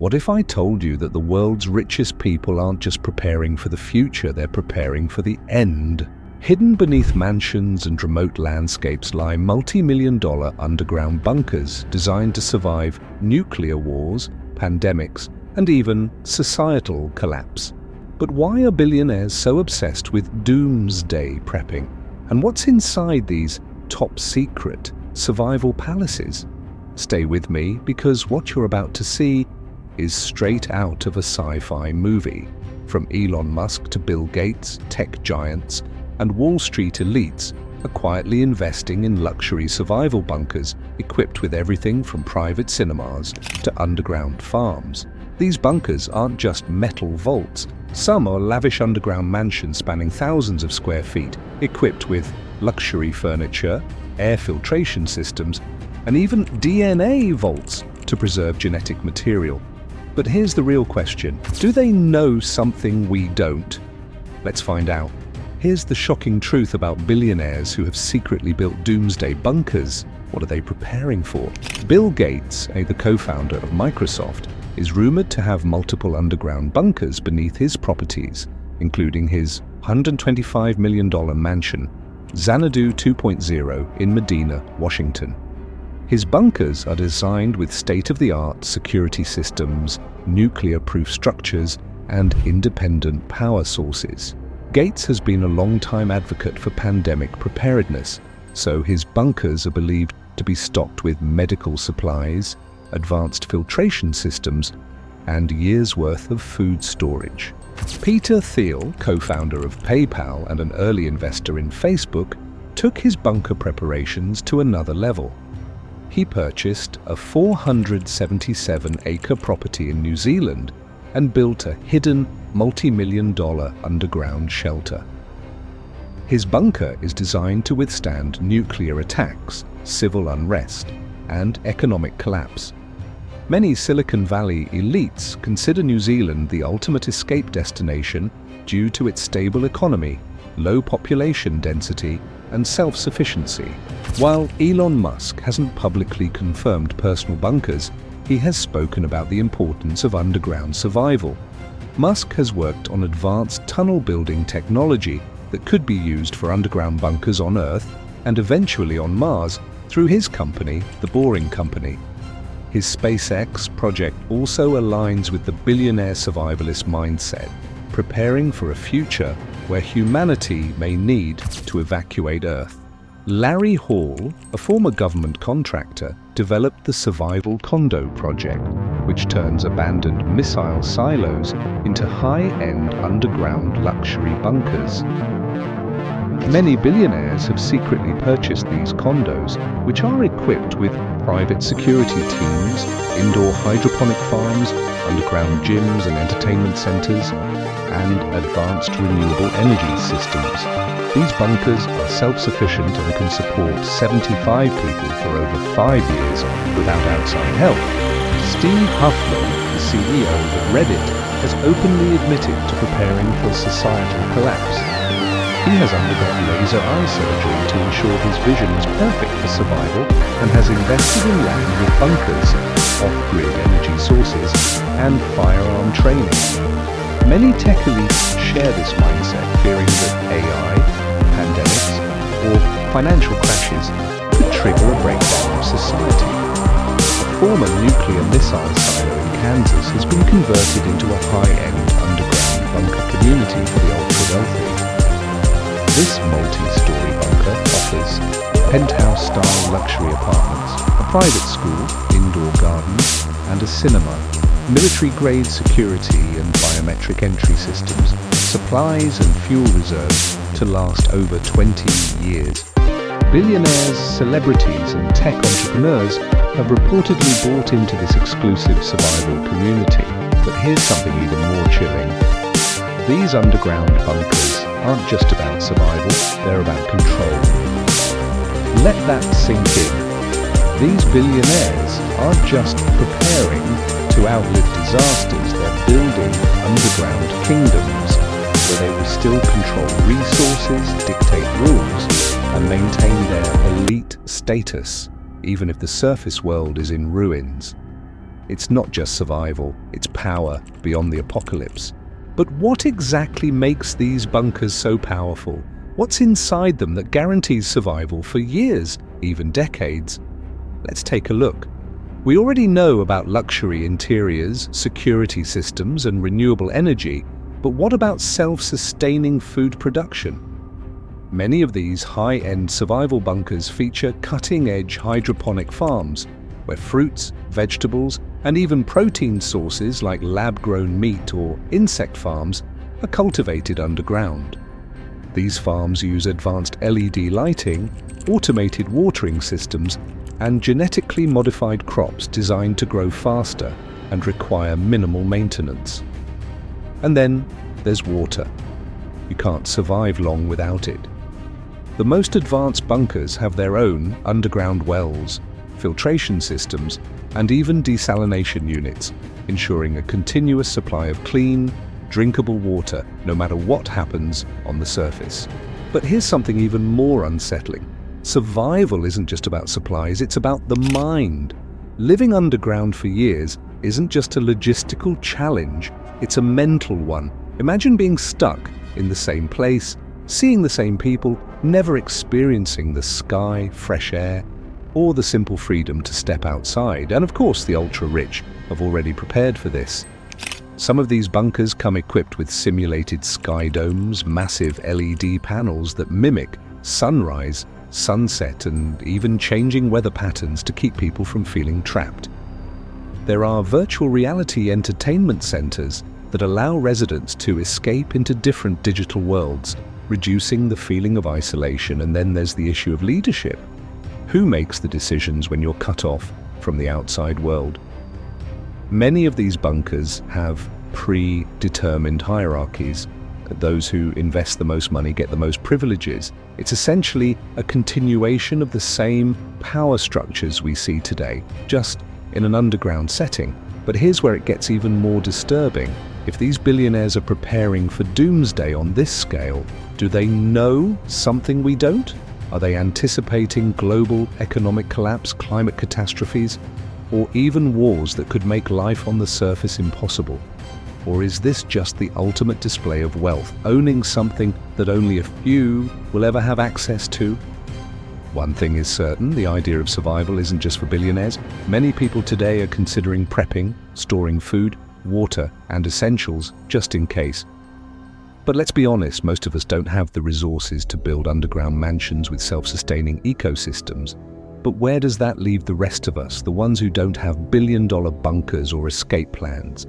What if I told you that the world's richest people aren't just preparing for the future, they're preparing for the end? Hidden beneath mansions and remote landscapes lie multi-million-dollar underground bunkers designed to survive nuclear wars, pandemics, and even societal collapse. But why are billionaires so obsessed with doomsday prepping? And what's inside these top-secret survival palaces? Stay with me, because what you're about to see is straight out of a sci-fi movie. From Elon Musk to Bill Gates, tech giants, and Wall Street elites are quietly investing in luxury survival bunkers equipped with everything from private cinemas to underground farms. These bunkers aren't just metal vaults. Some are lavish underground mansions spanning thousands of square feet, equipped with luxury furniture, air filtration systems, and even DNA vaults to preserve genetic material. But here's the real question. Do they know something we don't? Let's find out. Here's the shocking truth about billionaires who have secretly built doomsday bunkers. What are they preparing for? Bill Gates, the co-founder of Microsoft, is rumored to have multiple underground bunkers beneath his properties, including his $125 million mansion, Xanadu 2.0 in Medina, Washington. His bunkers are designed with state-of-the-art security systems, nuclear-proof structures, and independent power sources. Gates has been a long-time advocate for pandemic preparedness, so his bunkers are believed to be stocked with medical supplies, advanced filtration systems, and years' worth of food storage. Peter Thiel, co-founder of PayPal and an early investor in Facebook, took his bunker preparations to another level. He purchased a 477-acre property in New Zealand and built a hidden multi-million-dollar underground shelter. His bunker is designed to withstand nuclear attacks, civil unrest, and economic collapse. Many Silicon Valley elites consider New Zealand the ultimate escape destination due to its stable economy, low population density, and self-sufficiency. While Elon Musk hasn't publicly confirmed personal bunkers, he has spoken about the importance of underground survival. Musk has worked on advanced tunnel-building technology that could be used for underground bunkers on Earth and eventually on Mars through his company, The Boring Company. His SpaceX project also aligns with the billionaire survivalist mindset, preparing for a future where humanity may need to evacuate Earth. Larry Hall, a former government contractor, developed the Survival Condo project, which turns abandoned missile silos into high-end underground luxury bunkers. Many billionaires have secretly purchased these condos, which are equipped with private security teams, indoor hydroponic farms, underground gyms and entertainment centers, and advanced renewable energy systems. These bunkers are self-sufficient and can support 75 people for over 5 years without outside help. Steve Huffman, the CEO of Reddit, has openly admitted to preparing for societal collapse. He has undergone laser eye surgery to ensure his vision is perfect for survival and has invested in land with bunkers, off-grid energy sources, and firearm training. Many tech elites share this mindset, fearing that AI, pandemics, or financial crashes could trigger a breakdown of society. A former nuclear missile silo in Kansas has been converted into a high-end underground bunker community for the ultra-wealthy. This multi-story bunker offers penthouse-style luxury apartments, a private school, indoor gardens, and a cinema, military-grade security and biometric entry systems, supplies and fuel reserves to last over 20 years. Billionaires, celebrities, and tech entrepreneurs have reportedly bought into this exclusive survival community. But here's something even more chilling. These underground bunkers aren't just about survival, they're about control. Let that sink in. These billionaires aren't just preparing to outlive disasters, they're building underground kingdoms where they will still control resources, dictate rules, and maintain their elite status, even if the surface world is in ruins. It's not just survival, it's power beyond the apocalypse. But what exactly makes these bunkers so powerful? What's inside them that guarantees survival for years, even decades? Let's take a look. We already know about luxury interiors, security systems, and renewable energy, but what about self-sustaining food production? Many of these high-end survival bunkers feature cutting-edge hydroponic farms, where fruits, vegetables, and even protein sources like lab-grown meat or insect farms are cultivated underground. These farms use advanced LED lighting, automated watering systems, and genetically modified crops designed to grow faster and require minimal maintenance. And then there's water. You can't survive long without it. The most advanced bunkers have their own underground wells, filtration systems, and even desalination units, ensuring a continuous supply of clean, drinkable water no matter what happens on the surface. But here's something even more unsettling. Survival isn't just about supplies, it's about the mind. Living underground for years isn't just a logistical challenge, it's a mental one. Imagine being stuck in the same place, seeing the same people, never experiencing the sky, fresh air, or the simple freedom to step outside. And of course, the ultra-rich have already prepared for this. Some of these bunkers come equipped with simulated sky domes, massive LED panels that mimic sunrise, sunset, and even changing weather patterns to keep people from feeling trapped. There are virtual reality entertainment centers that allow residents to escape into different digital worlds, reducing the feeling of isolation. And then there's the issue of leadership. Who makes the decisions when you're cut off from the outside world? Many of these bunkers have predetermined hierarchies. Those who invest the most money get the most privileges. It's essentially a continuation of the same power structures we see today, just in an underground setting. But here's where it gets even more disturbing. If these billionaires are preparing for doomsday on this scale, do they know something we don't? Are they anticipating global economic collapse, climate catastrophes, or even wars that could make life on the surface impossible? Or is this just the ultimate display of wealth, owning something that only a few will ever have access to? One thing is certain, the idea of survival isn't just for billionaires. Many people today are considering prepping, storing food, water, and essentials just in case. But let's be honest, most of us don't have the resources to build underground mansions with self-sustaining ecosystems. But where does that leave the rest of us, the ones who don't have billion-dollar bunkers or escape plans?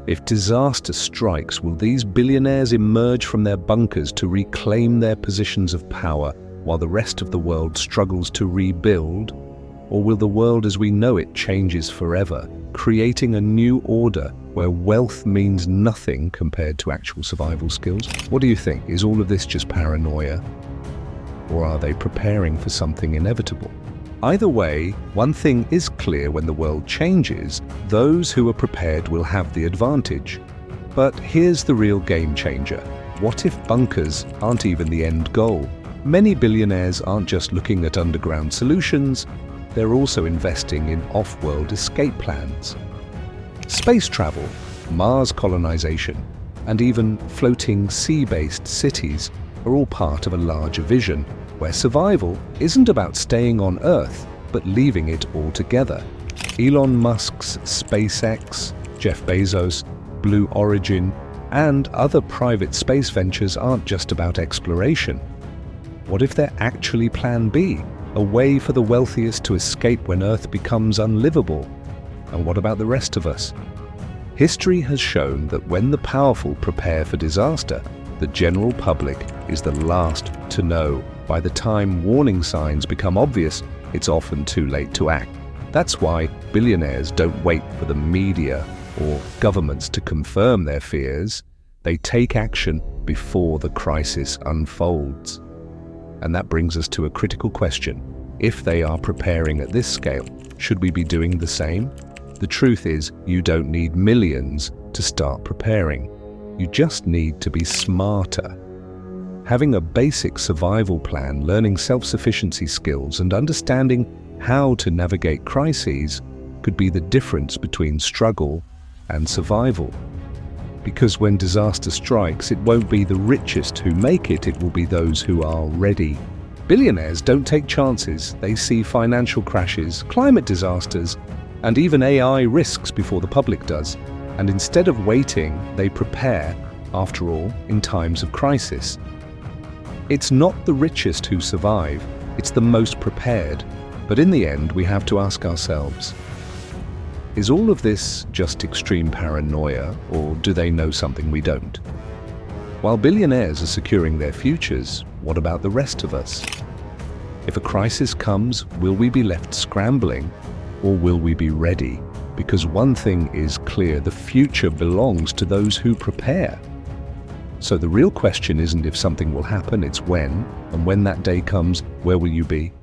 If disaster strikes, will these billionaires emerge from their bunkers to reclaim their positions of power while the rest of the world struggles to rebuild? Or will the world as we know it changes forever, creating a new order where wealth means nothing compared to actual survival skills? What do you think? Is all of this just paranoia? Or are they preparing for something inevitable? Either way, one thing is clear: when the world changes, those who are prepared will have the advantage. But here's the real game changer. What if bunkers aren't even the end goal? Many billionaires aren't just looking at underground solutions, they're also investing in off-world escape plans. Space travel, Mars colonization, and even floating sea-based cities are all part of a larger vision, where survival isn't about staying on Earth, but leaving it altogether. Elon Musk's SpaceX, Jeff Bezos, Blue Origin, and other private space ventures aren't just about exploration. What if they're actually Plan B, a way for the wealthiest to escape when Earth becomes unlivable? And what about the rest of us? History has shown that when the powerful prepare for disaster, the general public is the last to know. By the time warning signs become obvious, it's often too late to act. That's why billionaires don't wait for the media or governments to confirm their fears. They take action before the crisis unfolds. And that brings us to a critical question. If they are preparing at this scale, should we be doing the same? The truth is, you don't need millions to start preparing. You just need to be smarter. Having a basic survival plan, learning self-sufficiency skills, and understanding how to navigate crises could be the difference between struggle and survival. Because when disaster strikes, it won't be the richest who make it, it will be those who are ready. Billionaires don't take chances. They see financial crashes, climate disasters, and even AI risks before the public does. And instead of waiting, they prepare, after all, in times of crisis. It's not the richest who survive, it's the most prepared. But in the end, we have to ask ourselves, is all of this just extreme paranoia, or do they know something we don't? While billionaires are securing their futures, what about the rest of us? If a crisis comes, will we be left scrambling, or will we be ready? Because one thing is clear, the future belongs to those who prepare. So the real question isn't if something will happen, it's when, and when that day comes, where will you be?